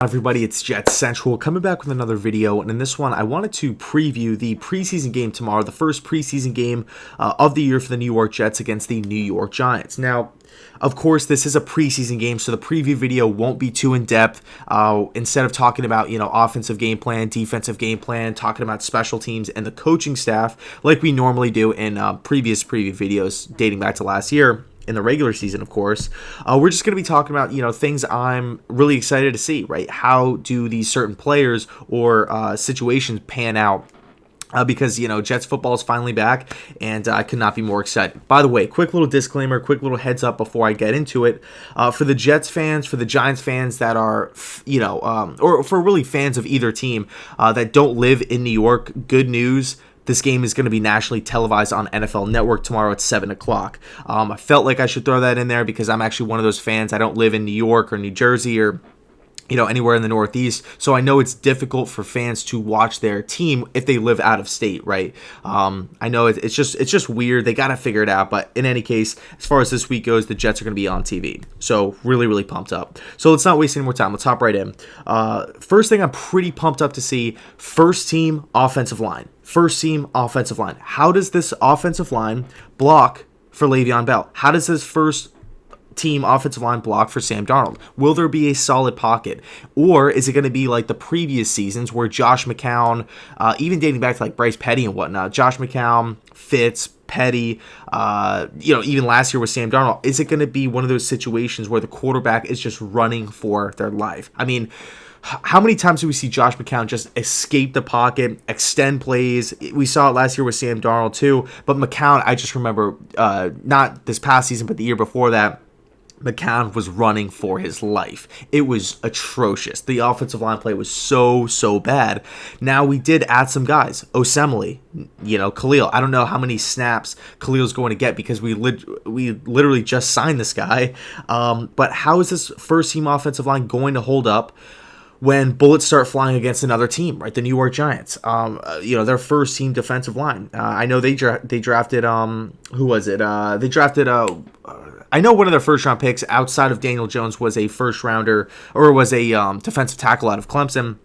Everybody, it's JetsCentral coming back with another video, and in this one I wanted to preview the preseason game tomorrow, the first preseason game of the year for the New York Jets against the New York Giants. Now, of course, this is a preseason game, so the preview video won't be too in-depth. Instead of talking about, offensive game plan, defensive game plan, talking about special teams and the coaching staff like we normally do in previous preview videos dating back to last year, in the regular season, of course, we're just going to be talking about, things I'm really excited to see, right? How do these certain players or situations pan out? Because, Jets football is finally back, and I could not be more excited. By the way, quick little disclaimer, quick little heads up before I get into it. For the Jets fans, for the Giants fans that are, or for really fans of either team that don't live in New York, good news. This game is going to be nationally televised on NFL Network tomorrow at 7 o'clock. I felt like I should throw that in there because I'm actually one of those fans. I don't live in New York or New Jersey or anywhere in the Northeast. So I know it's difficult for fans to watch their team if they live out of state, right? I know it's just weird. They got to figure it out. But in any case, as far as this week goes, the Jets are going to be on TV. So really, really pumped up. So let's not waste any more time. Let's hop right in. First thing I'm pretty pumped up to see, first team offensive line. First team offensive line. How does this offensive line block for Le'Veon Bell? How does this first team offensive line block for Sam Darnold? Will there be a solid pocket? Or is it going to be like the previous seasons where Josh McCown, even dating back to like Bryce Petty and whatnot, Josh McCown, Fitz, Petty, even last year with Sam Darnold, is it going to be one of those situations where the quarterback is just running for their life? I mean, how many times do we see Josh McCown just escape the pocket, extend plays? We saw it last year with Sam Darnold too, but McCown, I just remember, not this past season, but the year before that, McCown was running for his life. It was atrocious. The offensive line play was so bad. Now we did add some guys. Osemele, Khalil. I don't know how many snaps Khalil's going to get because we literally just signed this guy. But how is this first team offensive line going to hold up when bullets start flying against another team, right? The New York Giants, their first team defensive line. I know they drafted, who was it? They drafted, I know one of their first round picks outside of Daniel Jones was a first rounder or was a defensive tackle out of Clemson.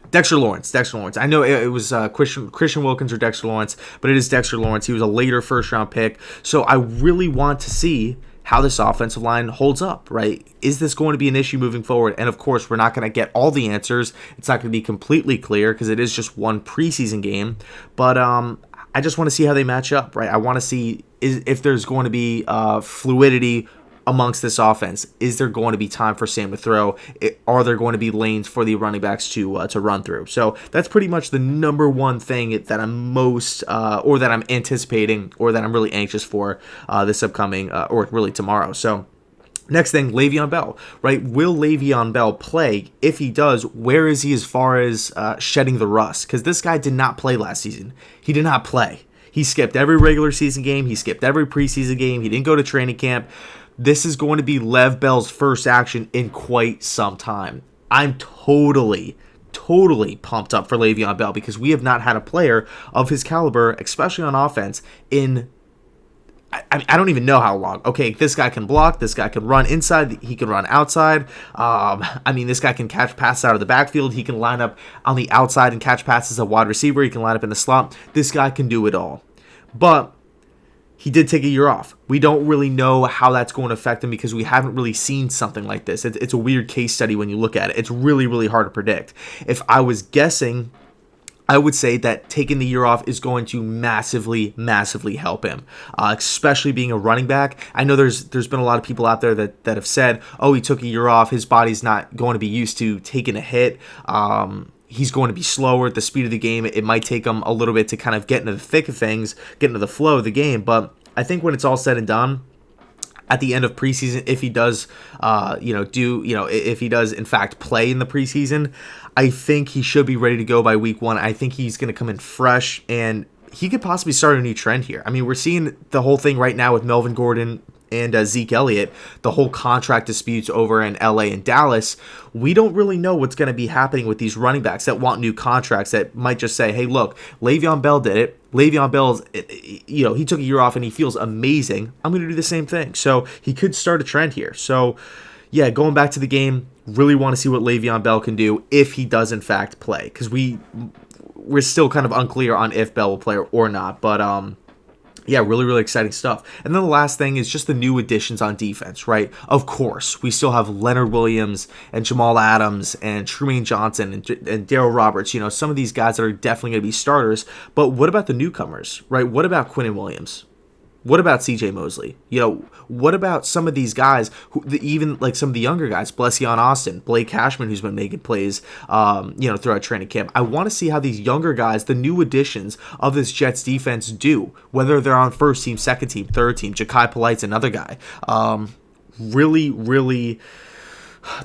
Dexter Lawrence. I know it was Christian Wilkins or Dexter Lawrence, but it is Dexter Lawrence. He was a later first round pick. So I really want to see how this offensive line holds up, right? Is this going to be an issue moving forward? And of course, we're not going to get all the answers. It's not going to be completely clear because it is just one preseason game. But I just want to see how they match up, right? I want to see if there's going to be fluidity amongst this offense. Is there going to be time for Sam to throw? Are there going to be lanes for the running backs to run through? So that's pretty much the number one thing that I'm most, or that I'm anticipating, or that I'm really anxious for this upcoming, or really tomorrow. So next thing, Le'Veon Bell, right? Will Le'Veon Bell play? If he does, where is he as far as shedding the rust? Because this guy did not play last season. He did not play. He skipped every regular season game. He skipped every preseason game. He didn't go to training camp. This is going to be Lev Bell's first action in quite some time. I'm totally pumped up for Le'Veon Bell because we have not had a player of his caliber, especially on offense, in I don't even know how long. Okay, this guy can block. This guy can run inside. He can run outside. This guy can catch passes out of the backfield. He can line up on the outside and catch passes as a wide receiver. He can line up in the slot. This guy can do it all. But he did take a year off. We don't really know how that's going to affect him because we haven't really seen something like this. It's a weird case study when you look at it. It's really, really hard to predict. If I was guessing, I would say that taking the year off is going to massively help him, especially being a running back. I know there's been a lot of people out there that have said, oh, he took a year off. His body's not going to be used to taking a hit. He's going to be slower at the speed of the game. It might take him a little bit to kind of get into the thick of things, get into the flow of the game. But I think when it's all said and done, at the end of preseason, if he does, if he does in fact play in the preseason, I think he should be ready to go by week 1. I think he's going to come in fresh, and he could possibly start a new trend here. I mean, we're seeing the whole thing right now with Melvin Gordon and Zeke Elliott, the whole contract disputes over in LA and Dallas. We don't really know what's going to be happening with these running backs that want new contracts that might just say, hey, look, Le'Veon Bell did it. Le'Veon Bell's, he took a year off and he feels amazing. I'm going to do the same thing. So he could start a trend here. So yeah, going back to the game, really want to see what Le'Veon Bell can do if he does in fact play, because we're still kind of unclear on if Bell will play or not. But yeah, really, really exciting stuff. And then the last thing is just the new additions on defense, right? Of course, we still have Leonard Williams and Jamal Adams and Trumaine Johnson and Darryl Roberts. Some of these guys that are definitely going to be starters. But what about the newcomers, right? What about Quinnen Williams? What about CJ Mosley? What about some of these guys, even like some of the younger guys, Blession Austin, Blake Cashman, who's been making plays, throughout training camp. I want to see how these younger guys, the new additions of this Jets defense do, whether they're on first team, second team, third team. Ja'Kai Polite's another guy. Really, really,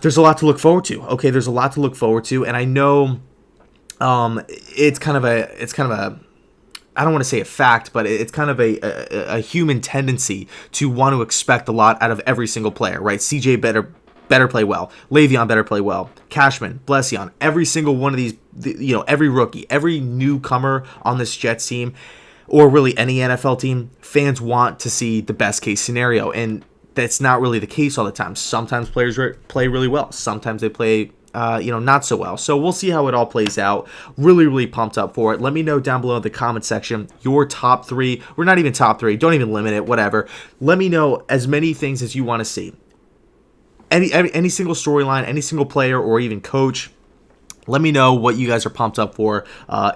there's a lot to look forward to. Okay, there's a lot to look forward to, and I know it's kind of a I don't want to say a fact, but it's kind of a human tendency to want to expect a lot out of every single player, right? CJ better play well. Le'Veon better play well. Cashman, Blession, every single one of these, every rookie, every newcomer on this Jets team, or really any NFL team, fans want to see the best case scenario, and that's not really the case all the time. Sometimes players play really well. Sometimes they play not so well. So we'll see how it all plays out. Really, really pumped up for it. Let me know down below in the comment section your top 3. We're not even top 3. Don't even limit it. Whatever. Let me know as many things as you want to see. Any single storyline, any single player, or even coach. Let me know what you guys are pumped up for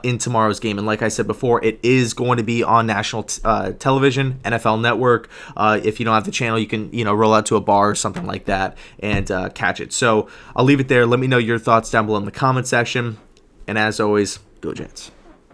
in tomorrow's game. And like I said before, it is going to be on national television, NFL Network. If you don't have the channel, you can roll out to a bar or something like that and catch it. So I'll leave it there. Let me know your thoughts down below in the comment section. And as always, go Jets.